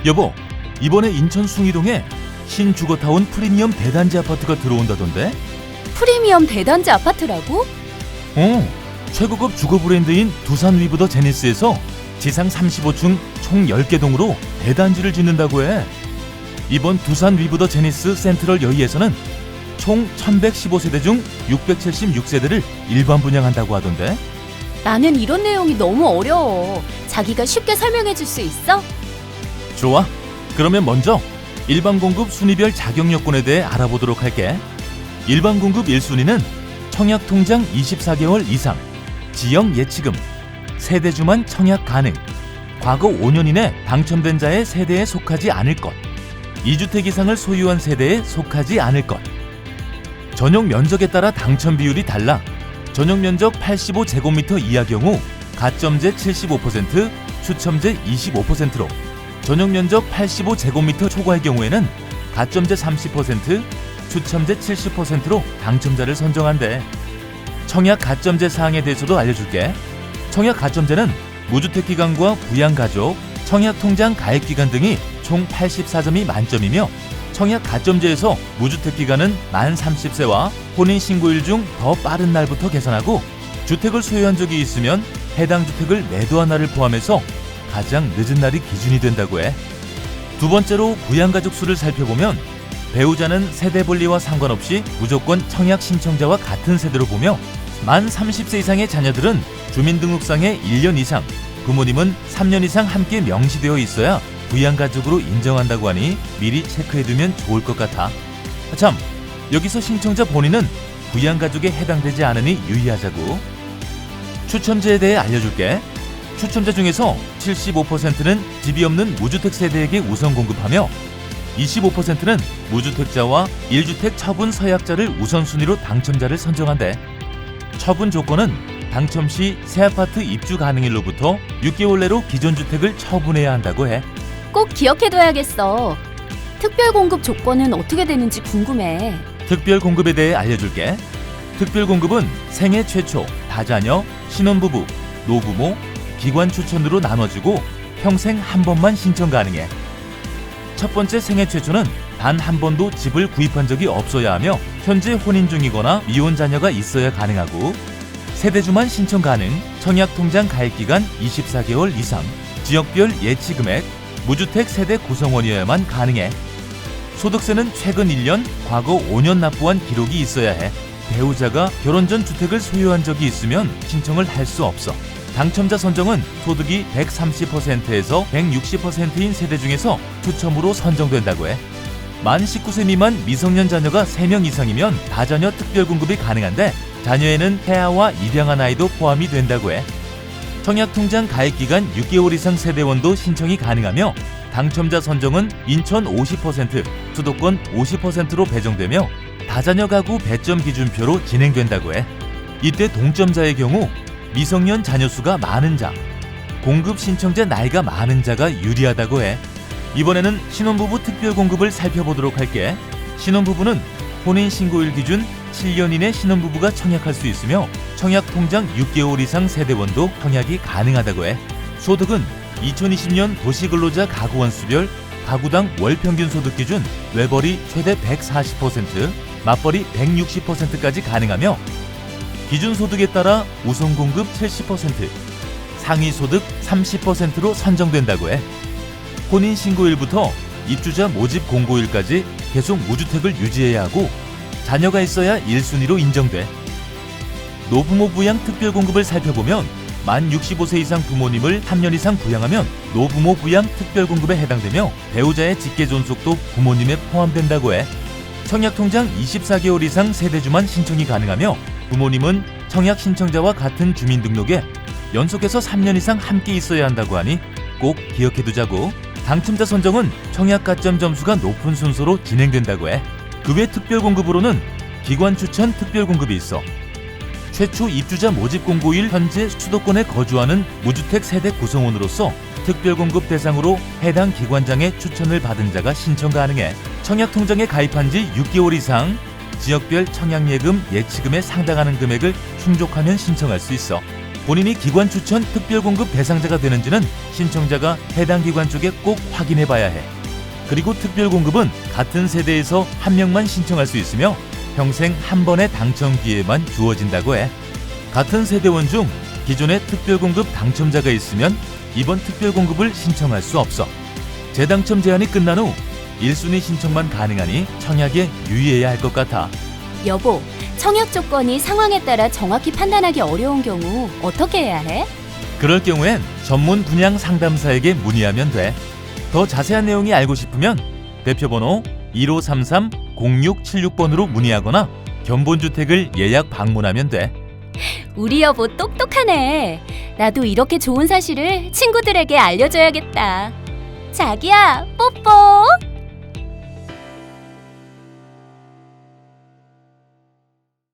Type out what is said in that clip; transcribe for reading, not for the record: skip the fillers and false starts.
여보, 이번에 인천 숭이동에 신주거타운 프리미엄 대단지 아파트가 들어온다던데? 프리미엄 대단지 아파트라고? 최고급 주거 브랜드인 두산 위브더 제니스에서 지상 35층 총 10개 동으로 대단지를 짓는다고 해. 이번 두산 위브더 제니스 센트럴 여의에서는 총 1115세대 중 676세대를 일반 분양한다고 하던데? 나는 이런 내용이 너무 어려워. 자기가 쉽게 설명해 줄 수 있어? 좋아. 그러면 먼저 일반 공급 순위별 자격 요건에 대해 알아보도록 할게. 일반 공급 1순위는 청약 통장 24개월 이상, 지역 예치금, 세대주만 청약 가능, 과거 5년 이내 당첨된 자의 세대에 속하지 않을 것, 2주택 이상을 소유한 세대에 속하지 않을 것. 전용 면적에 따라 당첨 비율이 달라 전용 면적 85제곱미터 이하 경우 가점제 75%, 추첨제 25%로, 전용 면적 85제곱미터 초과의 경우에는 가점제 30%, 추첨제 70%로 당첨자를 선정한대. 청약 가점제 사항에 대해서도 알려줄게. 청약 가점제는 무주택 기간과 부양가족, 청약 통장 가입 기간 등이 총 84점이 만점이며, 청약 가점제에서 무주택 기간은 만 30세와 혼인 신고일 중 더 빠른 날부터 계산하고, 주택을 소유한 적이 있으면 해당 주택을 매도한 날을 포함해서 가장 늦은 날이 기준이 된다고 해. 두 번째로 부양가족 수를 살펴보면 배우자는 세대 분리와 상관없이 무조건 청약 신청자와 같은 세대로 보며, 만 30세 이상의 자녀들은 주민등록상에 1년 이상, 부모님은 3년 이상 함께 명시되어 있어야 부양가족으로 인정한다고 하니 미리 체크해두면 좋을 것 같아. 참, 여기서 신청자 본인은 부양가족에 해당되지 않으니 유의하자고. 추첨제에 대해 알려줄게. 추첨자 중에서 75%는 집이 없는 무주택 세대에게 우선 공급하며, 25%는 무주택자와 1주택 처분 서약자를 우선순위로 당첨자를 선정한대. 처분 조건은 당첨 시 새 아파트 입주 가능일로부터 6개월 내로 기존 주택을 처분해야 한다고 해. 꼭 기억해둬야겠어. 특별 공급 조건은 어떻게 되는지 궁금해. 특별 공급에 대해 알려줄게. 특별 공급은 생애 최초, 다자녀, 신혼부부, 노부모, 기관 추천으로 나눠지고 평생 한 번만 신청 가능해. 첫 번째 생애 최초는 단 한 번도 집을 구입한 적이 없어야 하며 현재 혼인 중이거나 미혼 자녀가 있어야 가능하고, 세대주만 신청 가능, 청약통장 가입기간 24개월 이상, 지역별 예치금액, 무주택 세대 구성원이어야만 가능해. 소득세는 최근 1년, 과거 5년 납부한 기록이 있어야 해. 배우자가 결혼 전 주택을 소유한 적이 있으면 신청을 할 수 없어. 당첨자 선정은 소득이 130%에서 160%인 세대 중에서 추첨으로 선정된다고 해. 만 19세 미만 미성년 자녀가 3명 이상이면 다자녀 특별공급이 가능한데, 자녀에는 태아와 입양한 아이도 포함이 된다고 해. 청약통장 가입기간 6개월 이상 세대원도 신청이 가능하며, 당첨자 선정은 인천 50%, 수도권 50%로 배정되며 다자녀 가구 배점 기준표로 진행된다고 해. 이때 동점자의 경우 미성년 자녀 수가 많은 자, 공급 신청자 나이가 많은 자가 유리하다고 해. 이번에는 신혼부부 특별공급을 살펴보도록 할게. 신혼부부는 혼인신고일 기준 7년 이내 신혼부부가 청약할 수 있으며, 청약통장 6개월 이상 세대원도 청약이 가능하다고 해. 소득은 2020년 도시근로자 가구원수별 가구당 월평균 소득 기준 외벌이 최대 140%, 맞벌이 160%까지 가능하며, 기준 소득에 따라 우선 공급 70%, 상위 소득 30%로 선정된다고 해. 혼인 신고일부터 입주자 모집 공고일까지 계속 무주택을 유지해야 하고, 자녀가 있어야 1순위로 인정돼. 노부모 부양 특별공급을 살펴보면 만 65세 이상 부모님을 3년 이상 부양하면 노부모 부양 특별공급에 해당되며, 배우자의 직계 존속도 부모님에 포함된다고 해. 청약통장 24개월 이상 세대주만 신청이 가능하며, 부모님은 청약 신청자와 같은 주민등록에 연속해서 3년 이상 함께 있어야 한다고 하니 꼭 기억해두자고. 당첨자 선정은 청약 가점 점수가 높은 순서로 진행된다고 해. 그 외 특별공급으로는 기관 추천 특별공급이 있어. 최초 입주자 모집 공고일 현재 수도권에 거주하는 무주택 세대 구성원으로서 특별공급 대상으로 해당 기관장의 추천을 받은 자가 신청 가능해. 청약통장에 가입한 지 6개월 이상, 지역별 청약예금 예치금에 상당하는 금액을 충족하면 신청할 수 있어. 본인이 기관 추천 특별 공급 대상자가 되는지는 신청자가 해당 기관 쪽에 꼭 확인해 봐야 해. 그리고 특별 공급은 같은 세대에서 한 명만 신청할 수 있으며 평생 한 번의 당첨 기회만 주어진다고 해. 같은 세대원 중 기존의 특별 공급 당첨자가 있으면 이번 특별 공급을 신청할 수 없어. 재당첨 제한이 끝난 후 1순위 신청만 가능하니 청약에 유의해야 할 것 같아. 여보, 청약 조건이 상황에 따라 정확히 판단하기 어려운 경우 어떻게 해야 해? 그럴 경우엔 전문 분양 상담사에게 문의하면 돼. 더 자세한 내용이 알고 싶으면 대표번호 1533-0676번으로 문의하거나 견본주택을 예약 방문하면 돼. 우리 여보 똑똑하네. 나도 이렇게 좋은 사실을 친구들에게 알려줘야겠다. 자기야, 뽀뽀!